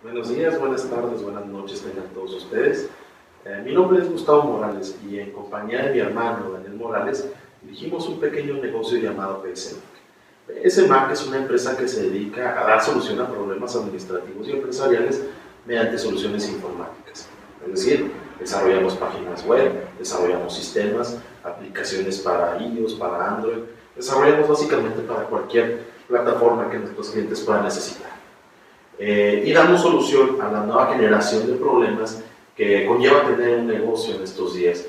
Buenos días, buenas tardes, buenas noches tengan todos ustedes. Mi nombre es Gustavo Morales y en compañía de mi hermano Daniel Morales dirigimos un pequeño negocio llamado PSMAC. PSMAC es una empresa que se dedica a dar solución a problemas administrativos y empresariales mediante soluciones informáticas. Es decir, desarrollamos páginas web, desarrollamos sistemas, aplicaciones para iOS, para Android, desarrollamos básicamente para cualquier plataforma que nuestros clientes puedan necesitar. Y damos solución a la nueva generación de problemas que conlleva tener un negocio en estos días.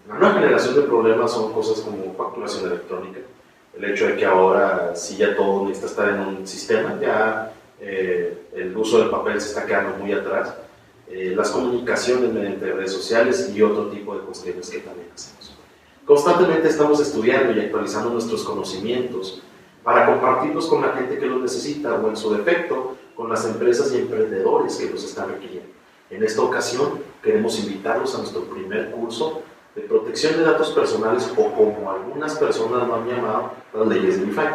La nueva generación de problemas son cosas como facturación electrónica, el hecho de que ahora sí ya todo necesita estar en un sistema, ya el uso del papel se está quedando muy atrás, las comunicaciones mediante redes sociales y otro tipo de cuestiones que también hacemos. Constantemente estamos estudiando y actualizando nuestros conocimientos para compartirlos con la gente que los necesita o en su defecto con las empresas y emprendedores que los están requiriendo. En esta ocasión queremos invitarlos a nuestro primer curso de protección de datos personales o como algunas personas lo han llamado, las leyes del IFAI.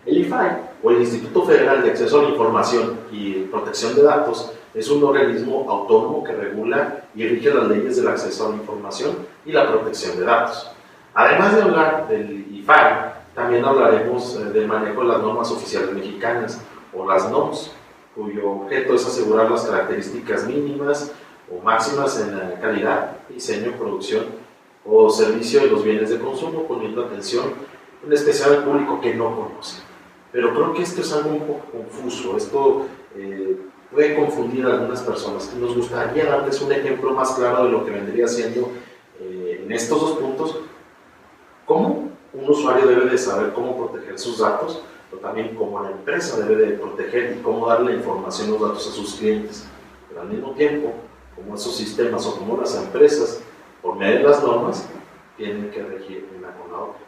El IFAI o el Instituto Federal de Acceso a la Información y Protección de Datos es un organismo autónomo que regula y rige las leyes del acceso a la información y la protección de datos. Además de hablar del IFAI, también hablaremos del manejo de las normas oficiales mexicanas o las NOMS, cuyo objeto es asegurar las características mínimas o máximas en la calidad, diseño, producción o servicio de los bienes de consumo, poniendo atención en especial al público que no conoce. Pero creo que esto es algo un poco confuso, esto puede confundir a algunas personas. Nos gustaría darles un ejemplo más claro de lo que vendría siendo en estos dos puntos, cómo un usuario debe de saber cómo proteger sus datos, pero también cómo la empresa debe de proteger y cómo darle información, los datos a sus clientes. Pero al mismo tiempo, como esos sistemas o como las empresas, por medio de las normas, tienen que regir una con la otra.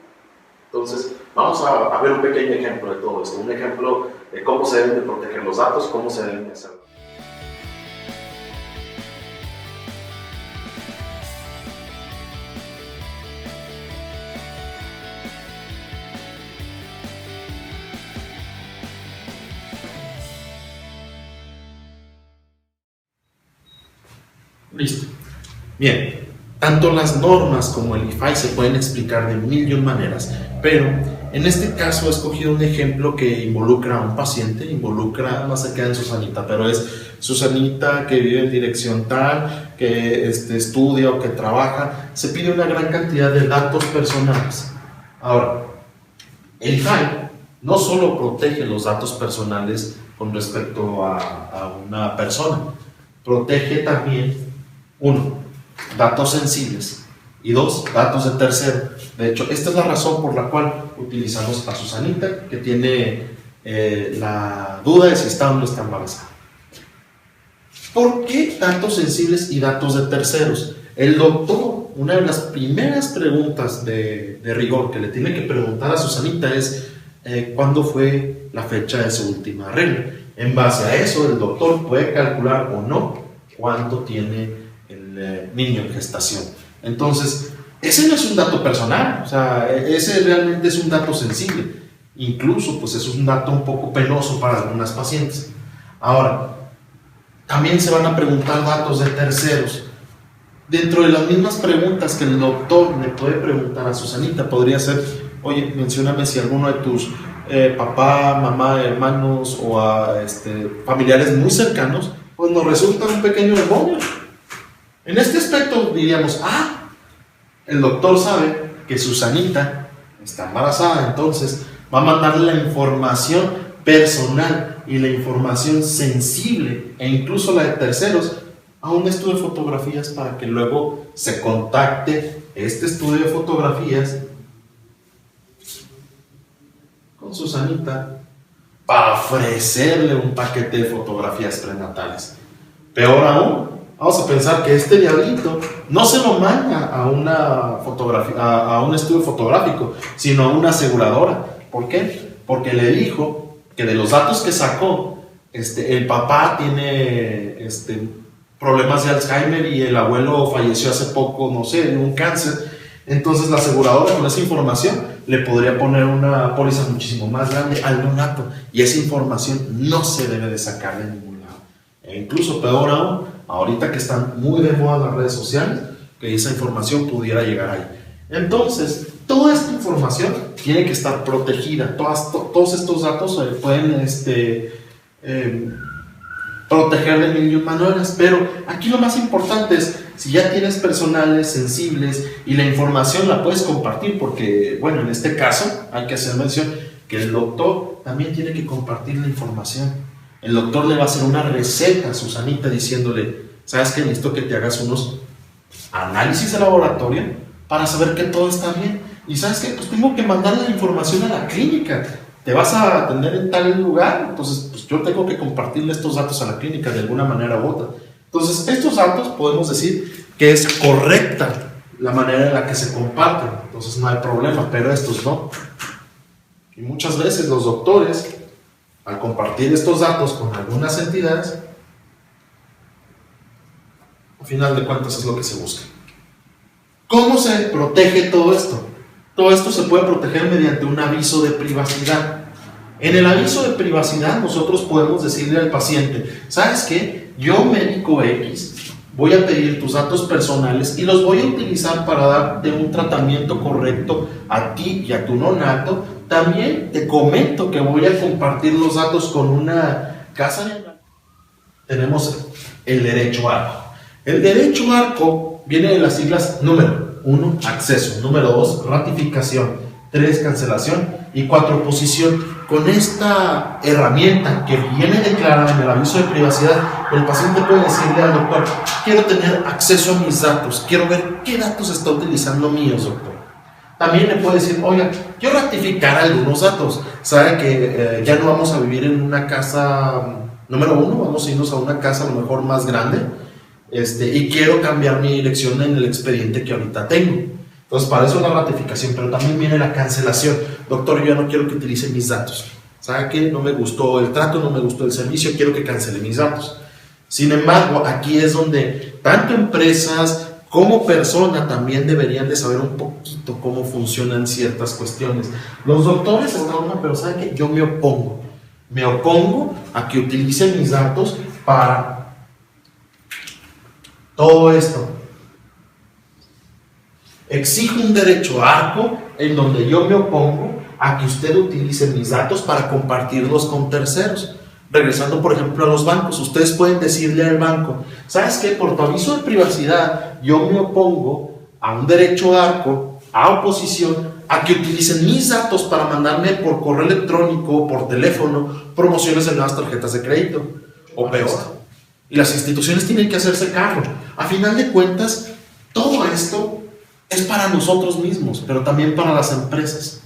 Entonces, vamos a ver un pequeño ejemplo de todo esto, un ejemplo de cómo se deben de proteger los datos, cómo se deben de hacer. Listo. Bien, tanto las normas como el IFAI se pueden explicar de mil y un maneras, pero en este caso he escogido un ejemplo que involucra a un paciente, involucra, no se queda en Susanita, pero es Susanita que vive en dirección tal, que estudia o que trabaja, se pide una gran cantidad de datos personales. Ahora, el IFAI no solo protege los datos personales con respecto a una persona, protege también, uno, datos sensibles y dos, datos de tercero. De hecho, esta es la razón por la cual utilizamos a Susanita, que tiene la duda de si está o no está embarazada. ¿Por qué datos sensibles y datos de terceros? El doctor, una de las primeras preguntas de rigor que le tiene que preguntar a Susanita es ¿cuándo fue la fecha de su última regla? En base a eso, el doctor puede calcular o no cuánto tiene el niño en gestación. Entonces, ese no es un dato personal, o sea, ese realmente es un dato sensible. Incluso, pues es un dato un poco penoso para algunas pacientes. Ahora, también se van a preguntar datos de terceros. Dentro de las mismas preguntas que el doctor le puede preguntar a Susanita, podría ser, oye, mencióname si alguno de tus papá, mamá, hermanos o familiares muy cercanos, pues nos resulta un pequeño demonio. En este aspecto diríamos, el doctor sabe que Susanita está embarazada, entonces va a mandarle la información personal y la información sensible e incluso la de terceros a un estudio de fotografías para que luego se contacte este estudio de fotografías con Susanita para ofrecerle un paquete de fotografías prenatales. Peor aún, vamos a pensar que este diablito no se lo manda a una fotografía, a un estudio fotográfico, sino a una aseguradora. ¿Por qué? Porque le dijo que de los datos que sacó, el papá tiene problemas de Alzheimer y el abuelo falleció hace poco, no sé, de un cáncer. Entonces la aseguradora con esa información le podría poner una póliza muchísimo más grande al neonato, y esa información no se debe de sacar de ningún lado. E incluso peor aún, ahorita que están muy de moda las redes sociales, que esa información pudiera llegar ahí. Entonces, toda esta información tiene que estar protegida. Todos estos datos pueden proteger de mil y un maneras, pero aquí lo más importante es, si ya tienes personales sensibles y la información la puedes compartir, porque, bueno, en este caso hay que hacer mención que el doctor también tiene que compartir la información. El doctor le va a hacer una receta a Susanita diciéndole, ¿sabes qué? Necesito que te hagas unos análisis de laboratorio para saber que todo está bien. Y ¿sabes qué? Pues tengo que mandarle la información a la clínica. Te vas a atender en tal lugar, entonces pues yo tengo que compartirle estos datos a la clínica de alguna manera u otra. Entonces, estos datos podemos decir que es correcta la manera en la que se comparten, entonces no hay problema, pero estos no. Y muchas veces los doctores, al compartir estos datos con algunas entidades, al final de cuentas es lo que se busca. ¿Cómo se protege todo esto? Todo esto se puede proteger mediante un aviso de privacidad. En el aviso de privacidad nosotros podemos decirle al paciente, ¿sabes qué? Yo, médico X, voy a pedir tus datos personales y los voy a utilizar para darte un tratamiento correcto a ti y a tu neonato. También te comento que voy a compartir los datos con una casa de... Tenemos el derecho ARCO. El derecho ARCO viene de las siglas número 1, acceso, número 2, ratificación, 3, cancelación y 4, oposición. Con esta herramienta que viene declarada en el aviso de privacidad, el paciente puede decirle al doctor, quiero tener acceso a mis datos, quiero ver qué datos está utilizando míos, doctor. También le puede decir, oiga, quiero ratificar algunos datos. Sabe que ya no vamos a vivir en una casa número 1, vamos a irnos a una casa a lo mejor más grande, y quiero cambiar mi dirección en el expediente que ahorita tengo. Entonces, para eso es la ratificación, pero también viene la cancelación. Doctor, yo ya no quiero que utilice mis datos. ¿Sabe qué? No me gustó el trato, no me gustó el servicio, quiero que cancele mis datos. Sin embargo, aquí es donde tanto empresas como persona también deberían de saber un poquito cómo funcionan ciertas cuestiones. Los doctores están mal, pero ¿sabe qué? Yo me opongo. Me opongo a que utilicen mis datos para todo esto. Exijo un derecho ARCO en donde yo me opongo a que usted utilice mis datos para compartirlos con terceros. Regresando, por ejemplo, a los bancos, ustedes pueden decirle al banco, ¿sabes qué? Por tu aviso de privacidad, yo me opongo a un derecho ARCO, a oposición, a que utilicen mis datos para mandarme por correo electrónico, por teléfono, promociones de nuevas tarjetas de crédito, o peor. Y las instituciones tienen que hacerse cargo. A final de cuentas, todo esto es para nosotros mismos, pero también para las empresas.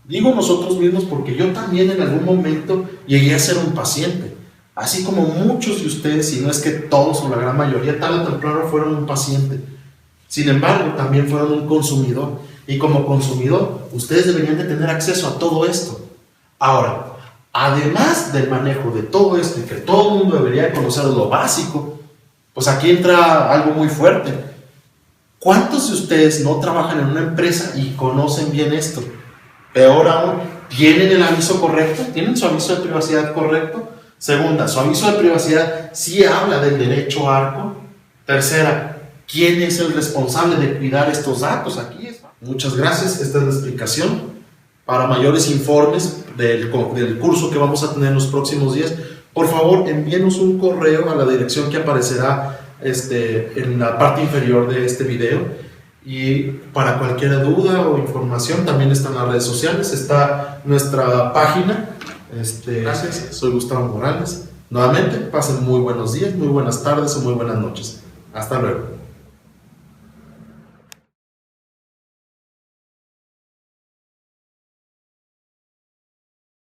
Digo nosotros mismos porque yo también en algún momento llegué a ser un paciente, así como muchos de ustedes, si no es que todos o la gran mayoría, tarde o temprano fueron un paciente. Sin embargo, también fueron un consumidor, y como consumidor, ustedes deberían de tener acceso a todo esto. Ahora, además del manejo de todo esto, y que todo el mundo debería conocer lo básico, pues aquí entra algo muy fuerte. ¿Cuántos de ustedes no trabajan en una empresa y conocen bien esto? Peor aún, ¿tienen el aviso correcto? ¿Tienen su aviso de privacidad correcto? Segunda, su aviso de privacidad sí habla del derecho ARCO. Tercera, ¿quién es el responsable de cuidar estos datos? Aquí es. Muchas gracias, esta es la explicación. Para mayores informes del curso que vamos a tener en los próximos días, por favor envíenos un correo a la dirección que aparecerá en la parte inferior de este video. Y para cualquier duda o información también están las redes sociales, está nuestra página. Gracias, soy Gustavo Morales. Nuevamente, pasen muy buenos días, muy buenas tardes o muy buenas noches. Hasta luego.